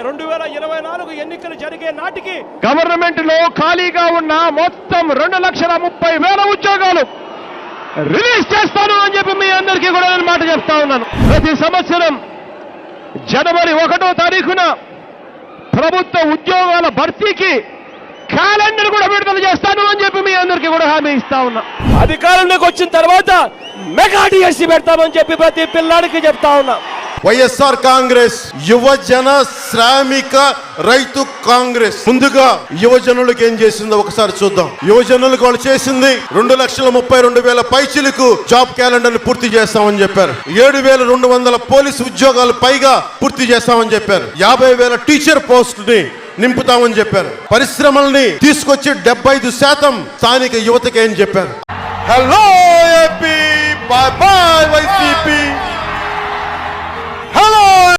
2024 ఎన్నికలు జరిగే నాటికి గవర్నమెంట్ లో ఖాళీగా ఉన్న మొత్తం 2,30,000 ఉద్యోగాలు రిలీజ్ చేస్తాను అని చెప్పి మీ అందరికీ కూడా నేను మాట చెప్తా ఉన్నాను. ప్రతి సంవత్సరం జనవరి 1వ తారీఖున ప్రభుత్వ ఉద్యోగాల భర్తీకి క్యాలెండర్ కూడా విడుదల చేస్తాను అని చెప్పి మీ అందరికీ కూడా హామీ ఇస్తా ఉన్నా. అధికారంలోకి వచ్చిన తర్వాత మెగా డిఎస్సి పెడతామని చెప్పి ప్రతి పిల్లాడికి చెప్తా ఉన్నా. వైఎస్ఆర్ కాంగ్రెస్ యువజన శ్రామిక రైతు కాంగ్రెస్ ముందుగా యువజనులకు ఏం చేసిందో ఒకసారి చూద్దాం. యువజనులకు వాళ్ళు చేసింది 2,32,000 పైచిలకు జాబ్ క్యాలెండర్ పూర్తి చేస్తామని చెప్పారు. 7,200 పోలీసు ఉద్యోగాలు పైగా పూర్తి చేస్తామని చెప్పారు. 50,000 టీచర్ పోస్టుని నింపుతామని చెప్పారు. పరిశ్రమల్ని తీసుకొచ్చి 75% స్థానిక యువతకి ఏం చెప్పారు. Hello AP, by by YCP.